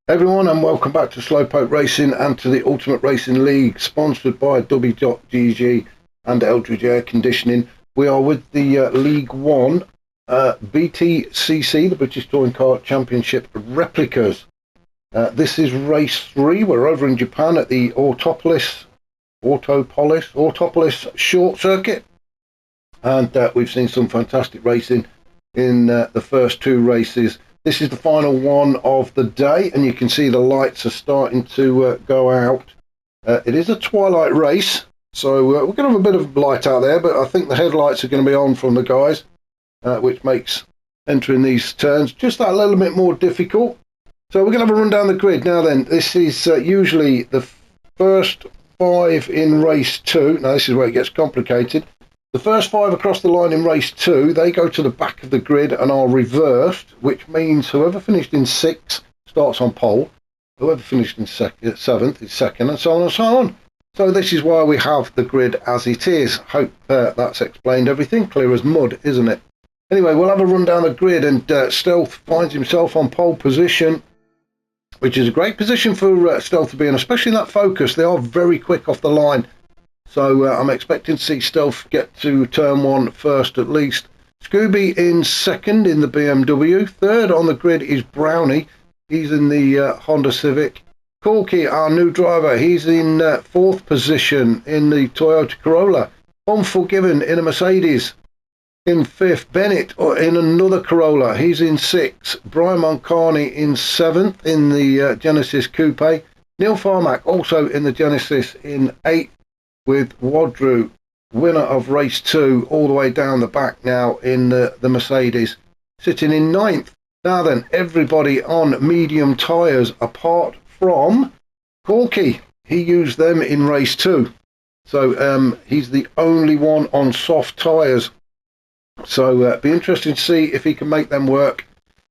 Everyone, and welcome back to Slowpoke Racing and to the Ultimate Racing League, sponsored by W.GG and Eldridge Air Conditioning. We are with the League One BTCC, the British Touring Car Championship replicas. This is race 3. We're over in Japan at the Autopolis short circuit, and we've seen some fantastic racing in the first two races. This is the final one of the day, and you can see the lights are starting to go out. It is a twilight race, so we're going to have a bit of light out there, but I think the headlights are going to be on from the guys, which makes entering these turns just that little bit more difficult. So we're going to have a run down the grid. Now then, this is usually the first 5 in race 2. Now this is where it gets complicated. The first 5 across the line in race 2, they go to the back of the grid and are reversed, which means whoever finished in 6th starts on pole, whoever finished in 7th is second, and so on and so on. So this is why we have the grid as it is. Hope that's explained everything. Clear as mud, isn't it? Anyway, we'll have a run down the grid, and Stealth finds himself on pole position, which is a great position for Stealth to be in, especially in that focus. They are very quick off the line. So I'm expecting to see Stealth get to turn 1 first at least. Scooby in second in the BMW. Third on the grid is Brownie. He's in the Honda Civic. Corky, our new driver, he's in 4th position in the Toyota Corolla. Unforgiven in a Mercedes. In 5th, Bennett in another Corolla. He's in 6th. Brian Moncani in 7th in the Genesis Coupe. Neil Farmack also in the Genesis in 8th. With Wadru, winner of race 2, all the way down the back now in the Mercedes, sitting in 9th. Now then, everybody on medium tyres apart from Corky. He used them in race 2. So he's the only one on soft tyres. So be interesting to see if he can make them work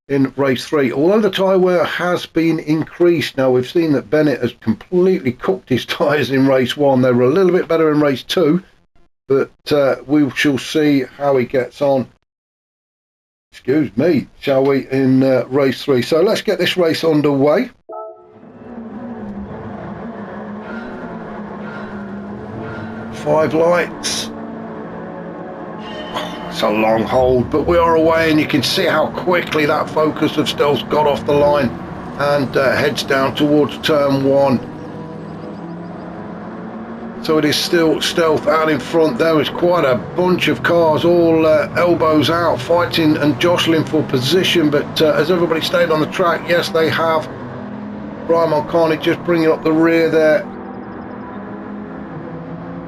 in race 3. Although the tyre wear has been increased. Now we've seen that Bennett has completely cooked his tyres in race 1. They were a little bit better in race 2, but we shall see how he gets on, excuse me, shall we, in race 3. So let's get this race underway. Five lights. It's a long hold, but we are away, and you can see how quickly that focus of Stealth got off the line and heads down towards turn 1. So it is still Stealth out in front. There is quite a bunch of cars all elbows out, fighting and jostling for position, but has everybody stayed on the track? Yes, they have. Brian Moncani just bringing up the rear there.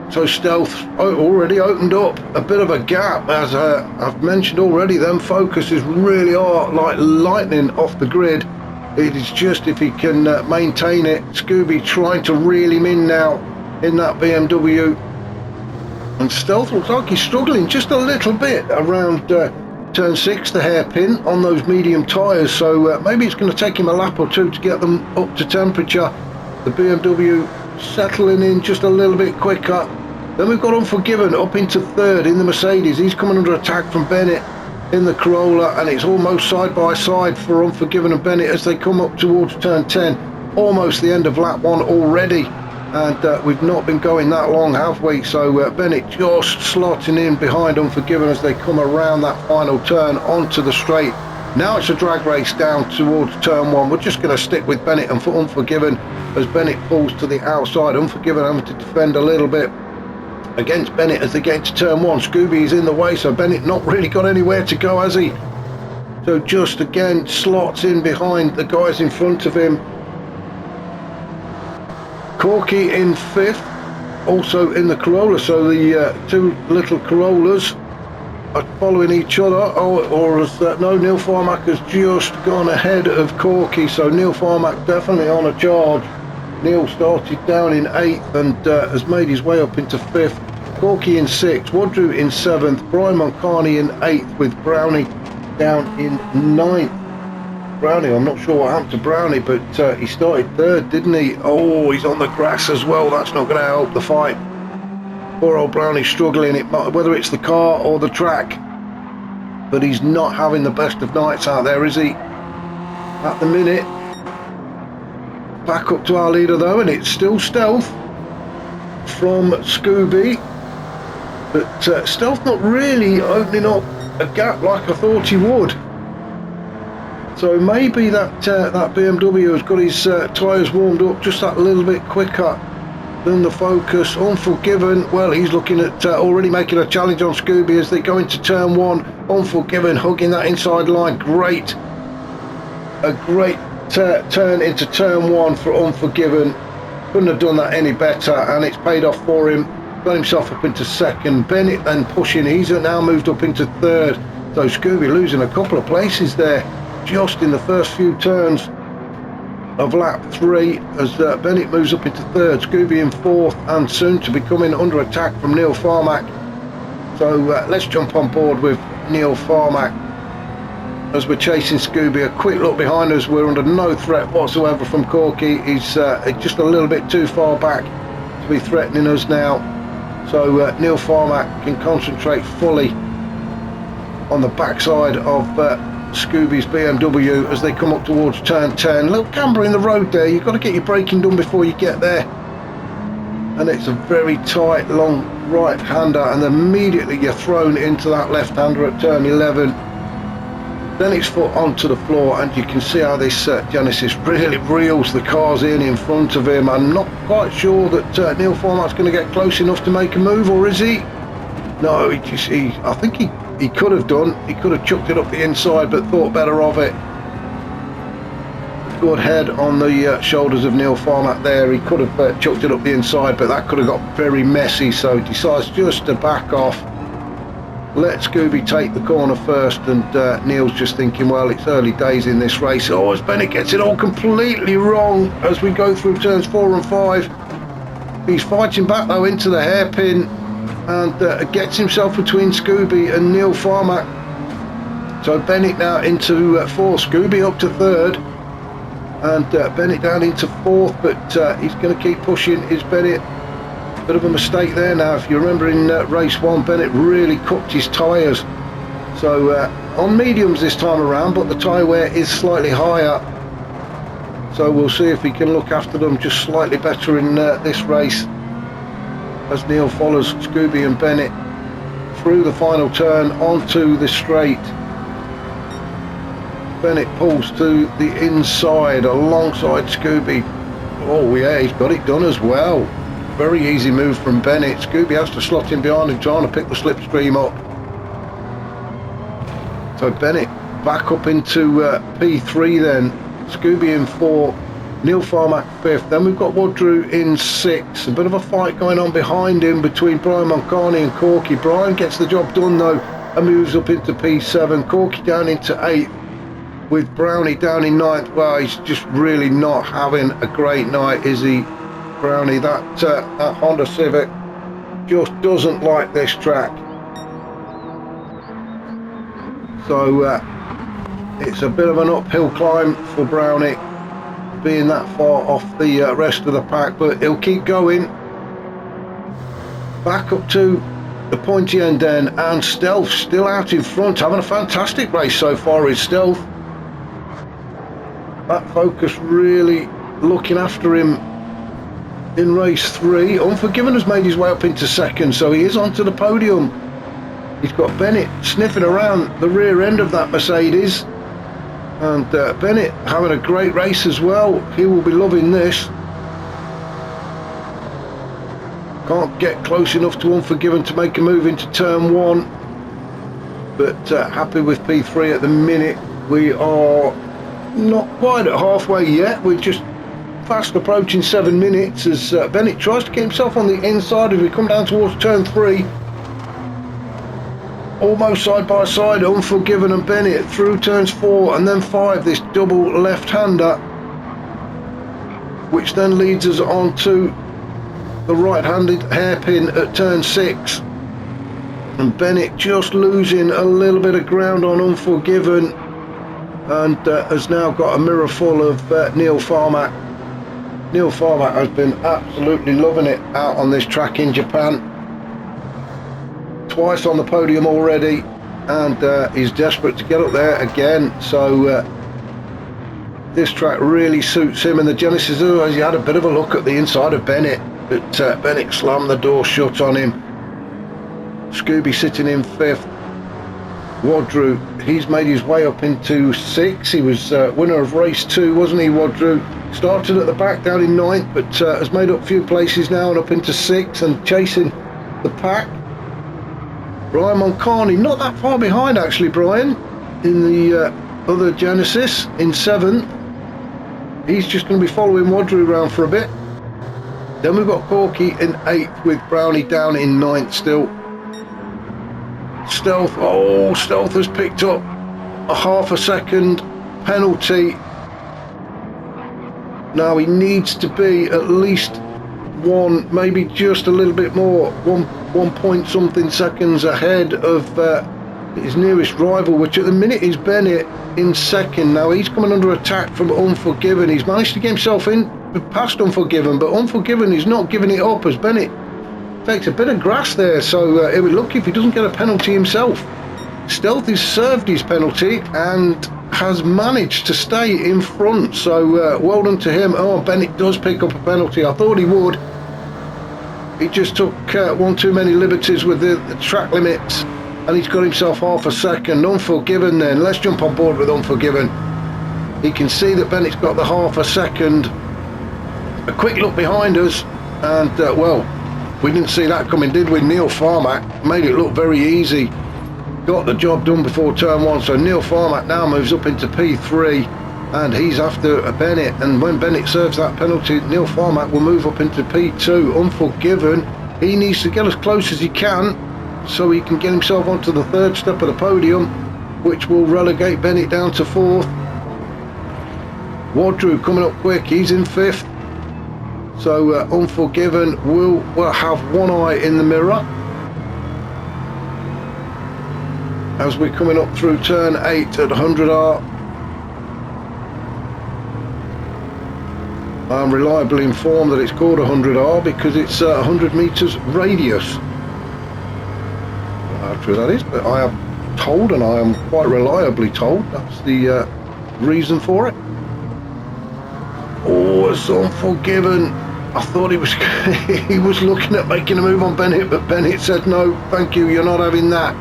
So Stealth already opened up a bit of a gap. As I've mentioned already, them focuses really are like lightning off the grid. It is just if he can maintain it. Scooby trying to reel him in now in that BMW. And Stealth looks like he's struggling just a little bit around turn 6, the hairpin, on those medium tyres. So maybe it's going to take him a lap or 2 to get them up to temperature. The BMW settling in just a little bit quicker. Then we've got Unforgiven up into 3rd in the Mercedes. He's coming under attack from Bennett in the Corolla, and it's almost side by side for Unforgiven and Bennett as they come up towards turn 10. Almost the end of lap 1 already, and we've not been going that long, have we? So Bennett just slotting in behind Unforgiven as they come around that final turn onto the straight. Now it's a drag race down towards turn 1. We're just going to stick with Bennett and for Unforgiven as Bennett pulls to the outside. Unforgiven having to defend a little bit against Bennett as they get to turn 1. Scooby is in the way, so Bennett not really got anywhere to go, has he? So just again slots in behind the guys in front of him. Corky in 5th, also in the Corolla, so the 2 little Corollas are following each other. No, Neil Farmack has just gone ahead of Corky, so Neil Farmack definitely on a charge. Neil started down in 8th and has made his way up into 5th. Corky in 6th, Wadru in 7th, Brian Moncani in 8th, with Brownie down in 9th. Brownie, I'm not sure what happened to Brownie, but he started 3rd, didn't he? Oh, he's on the grass as well. That's not going to help the fight. Poor old Brownie struggling, whether it's the car or the track. But he's not having the best of nights out there, is he? At the minute. back up to our leader though, and it's still Stealth from Scooby, but Stealth not really opening up a gap like I thought he would. So maybe that that BMW has got his tyres warmed up just that little bit quicker than the Focus. Unforgiven, well, he's looking at already making a challenge on Scooby as they go into turn one. Unforgiven hugging that inside line. A great turn into turn one for Unforgiven. Couldn't have done that any better, and it's paid off for him. Got himself up into second. Bennett then pushing, he's now moved up into third. So Scooby losing a couple of places there just in the first few turns of lap 3 as Bennett moves up into third, Scooby in fourth, and soon to be coming under attack from Neil Farmack. So let's jump on board with Neil Farmack as we're chasing Scooby. A quick look behind us, we're under no threat whatsoever from Corky. He's just a little bit too far back to be threatening us now, so Neil Farmack can concentrate fully on the backside of Scooby's BMW as they come up towards turn 10. A little camber in the road there, you've got to get your braking done before you get there, and it's a very tight long right hander, and immediately you're thrown into that left hander at turn 11. Then it's foot onto the floor, and you can see how this Genesis really reels the cars in front of him. I'm not quite sure that Neil Farmack's going to get close enough to make a move, or is he? No, I think he could have done. He could have chucked it up the inside, but thought better of it. Good head on the shoulders of Neil Farmack there. He could have chucked it up the inside, but that could have got very messy, so he decides just to back off. Let Scooby take the corner first, and Neil's just thinking, well, it's early days in this race. Oh, as Bennett gets it all completely wrong as we go through turns 4 and 5. He's fighting back though into the hairpin, and gets himself between Scooby and Neil Farmack. So Bennett now into fourth, Scooby up to third, and Bennett down into fourth, but he's going to keep pushing. Is Bennett? Bit of a mistake there now. If you remember in race 1, Bennett really cooked his tyres. So on mediums this time around, but the tyre wear is slightly higher. So we'll see if he can look after them just slightly better in this race, as Neil follows Scooby and Bennett through the final turn onto the straight. Bennett pulls to the inside alongside Scooby. Oh yeah, he's got it done as well. Very easy move from Bennett. Scooby has to slot in behind him, trying to pick the slipstream up. So Bennett back up into P3 then. Scooby in 4, Neil Farmack 5th. Then we've got Woodrew in 6. A bit of a fight going on behind him between Brian Moncani and Corky. Brian gets the job done though and moves up into P7. Corky down into 8th with Brownie down in 9th. Well, he's just really not having a great night, is he? Brownie, that Honda Civic just doesn't like this track. So it's a bit of an uphill climb for Brownie, being that far off the rest of the pack, but he'll keep going. Back up to the pointy end then, and Stealth still out in front, having a fantastic race so far is Stealth. That Focus really looking after him in race 3. Unforgiven has made his way up into second, so he is onto the podium. He's got Bennett sniffing around the rear end of that Mercedes, and Bennett having a great race as well. He will be loving this. Can't get close enough to Unforgiven to make a move into turn 1, but happy with P3 at the minute. We are not quite at halfway yet, we're just fast approaching 7 minutes as Bennett tries to get himself on the inside as we come down towards turn 3. Almost side by side, Unforgiven and Bennett through turns 4 and then 5, this double left-hander, which then leads us on to the right-handed hairpin at turn 6. And Bennett just losing a little bit of ground on Unforgiven, and has now got a mirror full of Neil Farmack. Neil Farmack has been absolutely loving it out on this track in Japan. Twice on the podium already, and he's desperate to get up there again. So This track really suits him, and the Genesis, as you had a bit of a look at the inside of Bennett, but Bennett slammed the door shut on him. Scooby sitting in 5th. Wadru, he's made his way up into 6th. He was winner of race 2, wasn't he, Wadru? Started at the back down in 9th, but has made up a few places now and up into 6th and chasing the pack. Brian Moncani, not that far behind actually, Brian, in the other Genesis in 7th. He's just going to be following Wadru around for a bit. Then we've got Corky in 8th with Brownie down in 9th still. Stealth, oh, Stealth has picked up a half a second penalty. Now he needs to be at least 1, maybe just a little bit more, 1 point something seconds ahead of his nearest rival, which at the minute is Bennett in 2nd. Now he's coming under attack from Unforgiven. He's managed to get himself in past Unforgiven, but Unforgiven is not giving it up as Bennett takes a bit of grass there, so it would look if he doesn't get a penalty himself. Stealth has served his penalty and has managed to stay in front, so well done to him. Oh, Bennett does pick up a penalty. I thought he would. He just took one too many liberties with the track limits, and he's got himself half a second. Unforgiven then, let's jump on board with Unforgiven. He can see that Bennett's got the half a second. A quick look behind us, and well, we didn't see that coming, did we? Neil Farmack made it look very easy. Got the job done before turn 1, so Neil Farmack now moves up into P3, and he's after Bennett, and when Bennett serves that penalty, Neil Farmack will move up into P2. Unforgiven, he needs to get as close as he can so he can get himself onto the 3rd step of the podium, which will relegate Bennett down to 4th. Wadru coming up quick, he's in 5th. So Unforgiven will have one eye in the mirror as we're coming up through turn 8 at 100R. I'm reliably informed that it's called 100R because it's 100 metres radius. How true that is, but I am told, and I am quite reliably told, that's the reason for it. Oh, it's Unforgiven. I thought he was looking at making a move on Bennett, but Bennett said no, thank you, you're not having that.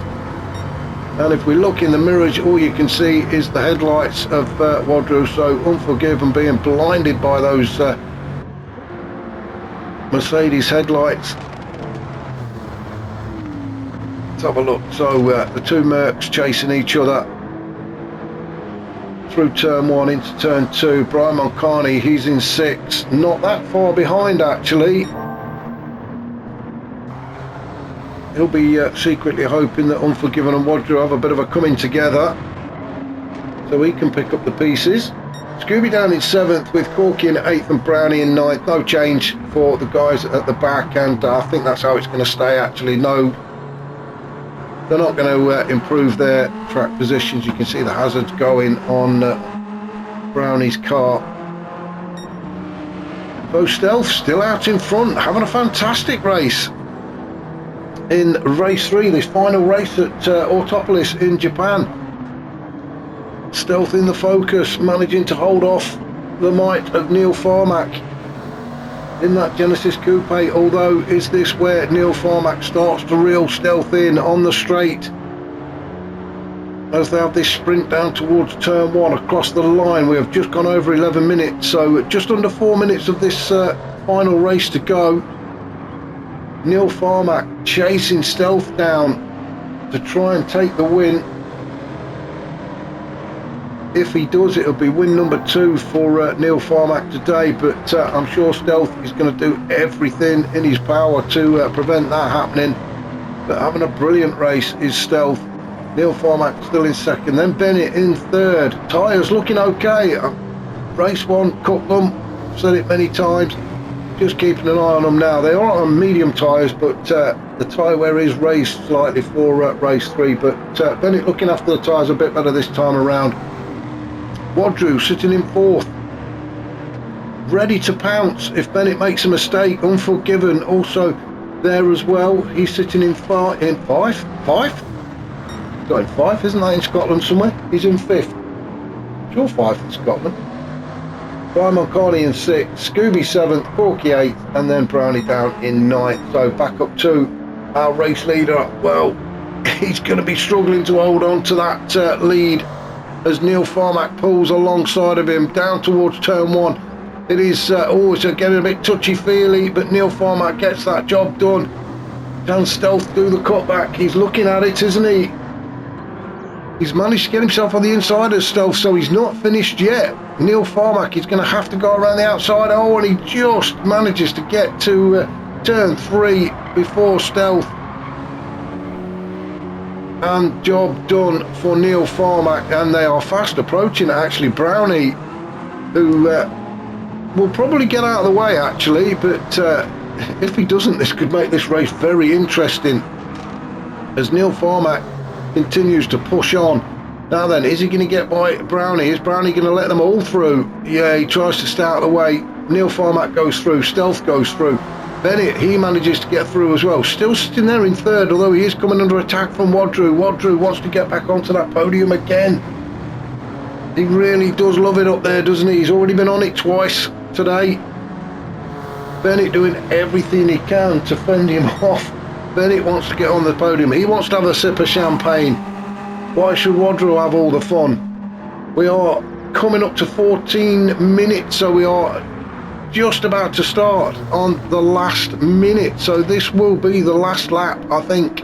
And if we look in the mirrors, all you can see is the headlights of Wadru, so Unforgiven being blinded by those Mercedes headlights. Let's have a look. So the two Mercs chasing each other through turn 1 into turn 2. Brian Moncani, he's in 6th, not that far behind actually. He'll be secretly hoping that Unforgiven and Wadru have a bit of a coming together so he can pick up the pieces. Scooby down in 7th with Corky in 8th and Brownie in 9th. No change for the guys at the back, and I think that's how it's going to stay actually. No, they're not going to improve their track positions. You can see the hazards going on Brownie's car. Bo Stealth still out in front, having a fantastic race in race 3, this final race at Autopolis in Japan. Stealth in the focus, managing to hold off the might of Neil Farmack in that Genesis Coupe, although is this where Neil Farmack starts to reel Stealth in on the straight as they have this sprint down towards turn 1 across the line. We have just gone over 11 minutes, so just under 4 minutes of this final race to go. Neil Farmack chasing Stealth down to try and take the win. If he does, it'll be win number 2 for Neil Farmack today, but I'm sure Stealth is going to do everything in his power to prevent that happening. But having a brilliant race is Stealth. Neil Farmack still in 2nd, then Bennett in 3rd. Tyres looking okay. Race 1, cut them, said it many times. Just keeping an eye on them now. They are on medium tyres, but the tyre wear is raised slightly for race 3. But Bennett looking after the tyres a bit better this time around. Wadru sitting in 4th, ready to pounce if Bennett makes a mistake. Unforgiven also there as well. He's sitting in 5? Got in 5, isn't that in Scotland somewhere? He's in 5th. Sure, 5th in Scotland. Brian Mulcahy in 6th, Scooby 7th, Corky 8th, and then Brownie down in 9th. So back up to our race leader. Well, he's going to be struggling to hold on to that lead as Neil Farmack pulls alongside of him down towards turn 1. It is always getting a bit touchy-feely, but Neil Farmack gets that job done. Can Stealth do the cutback? He's looking at it, isn't he? He's managed to get himself on the inside of Stealth, so he's not finished yet. Neil Farmack is going to have to go around the outside. Oh, and he just manages to get to turn 3 before Stealth. And job done for Neil Farmack, and they are fast approaching actually. Brownie, who will probably get out of the way actually, but if he doesn't, this could make this race very interesting as Neil Farmack continues to push on. Now then, is he going to get by Brownie? Is Brownie going to let them all through? Yeah, he tries to stay out of the way. Neil Farmack goes through, Stealth goes through. Bennett, he manages to get through as well. Still sitting there in 3rd, although he is coming under attack from Wadru. Wadru wants to get back onto that podium again. He really does love it up there, doesn't he? He's already been on it twice today. Bennett doing everything he can to fend him off. Bennett wants to get on the podium. He wants to have a sip of champagne. Why should Wadru have all the fun? We are coming up to 14 minutes, so we are just about to start on the last minute. So this will be the last lap, I think.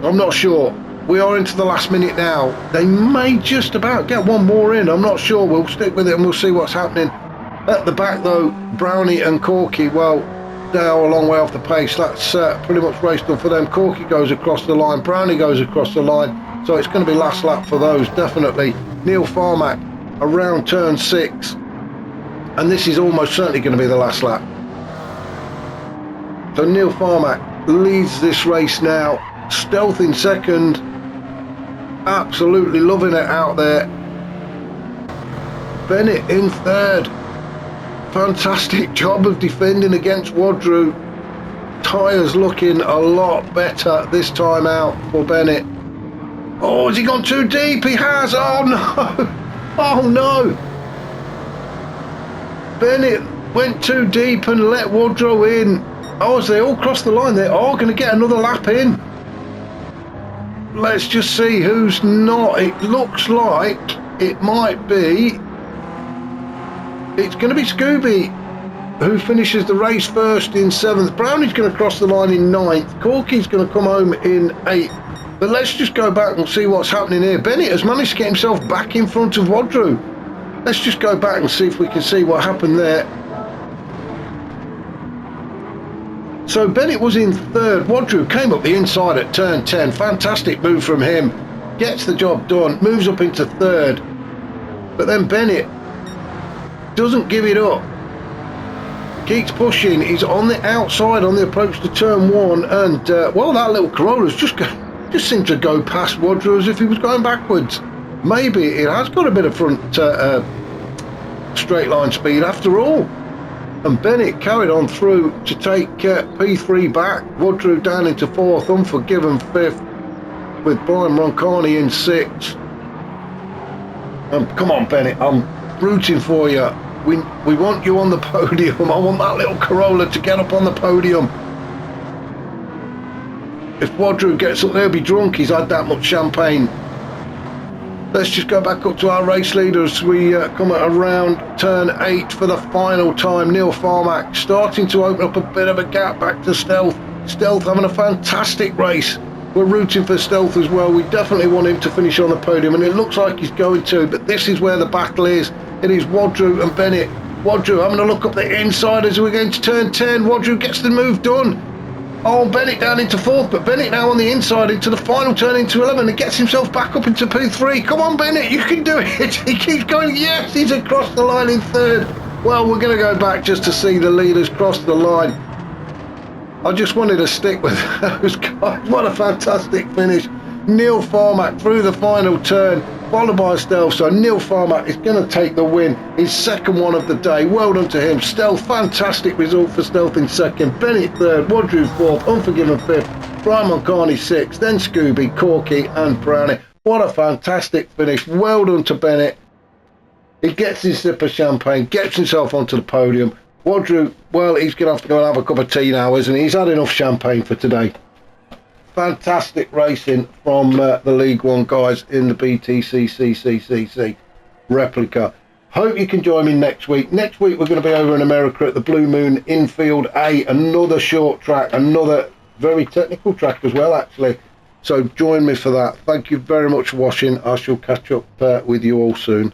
I'm not sure. We are into the last minute now. They may just about get one more in. I'm not sure. We'll stick with it and we'll see what's happening. At the back though, Brownie and Corky, well, they are a long way off the pace. That's pretty much race done for them. Corky goes across the line, Brownie goes across the line, so it's going to be last lap for those, definitely. Neil Farmack around turn 6, and this is almost certainly going to be the last lap. So Neil Farmack leads this race now. Stealth in 2nd, absolutely loving it out there. Bennett in 3rd. Fantastic job of defending against Wadru. Tyres looking a lot better this time out for Bennett. Oh, has he gone too deep? He has. Oh no. Oh no. Bennett went too deep and let Wadru in. Oh, as they all cross the line, they are going to get another lap in. Let's just see who's not. It looks like it might be. It's going to be Scooby who finishes the race first in 7th. Brownie's going to cross the line in 9th. Corky's going to come home in 8th. But let's just go back and see what's happening here. Bennett has managed to get himself back in front of Wadru. Let's just go back and see if we can see what happened there. So Bennett was in 3rd. Wadru came up the inside at turn 10. Fantastic move from him. Gets the job done. Moves up into 3rd. But then Bennett doesn't give it up, keeps pushing. He's on the outside on the approach to turn 1, and well, that little Corolla's just seemed to go past Wadru as if he was going backwards. Maybe it has got a bit of front straight line speed after all. And Bennett carried on through to take P3 back. Wadru down into 4th, Unforgiven 5th, with Brian Roncani in 6th. Come on Bennett, I'm rooting for you. We want you on the podium. I want that little Corolla to get up on the podium. If Wadru gets up there, he'll be drunk. He's had that much champagne. Let's just go back up to our race leaders. We come at around turn 8 for the final time. Neil Farmack starting to open up a bit of a gap back to Stealth. Stealth having a fantastic race. We're rooting for Stealth as well. We definitely want him to finish on the podium, and it looks like he's going to, but this is where the battle is. It is Wadru and Bennett. Wadru having a look up the inside as we're going to turn 10. Wadru gets the move done. Oh, Bennett down into 4th, but Bennett now on the inside into the final turn into 11 and gets himself back up into P3. Come on, Bennett, you can do it. He keeps going. Yes, he's across the line in 3rd. Well, we're going to go back just to see the leaders cross the line. I just wanted to stick with those guys. What a fantastic finish. Neil Farmack through the final turn, followed by Stealth. So Neil Farmack is going to take the win, his 2nd one of the day. Well done to him. Stealth, fantastic result for Stealth in 2nd. Bennett 3rd, Wadru 4th, Unforgiven 5th, Brian Mulcahy 6th, then Scooby, Corky and Brownie. What a fantastic finish. Well done to Bennett. He gets his sip of champagne, gets himself onto the podium. Wadru, well, he's going to have to go and have a cup of tea now, isn't he? He's had enough champagne for today. Fantastic racing from the League One guys in the BTCC replica. Hope you can join me next week. Next week we're going to be over in America at the Blue Moon Infield A, another short track, another very technical track as well, actually. So join me for that. Thank you very much for watching. I shall catch up with you all soon.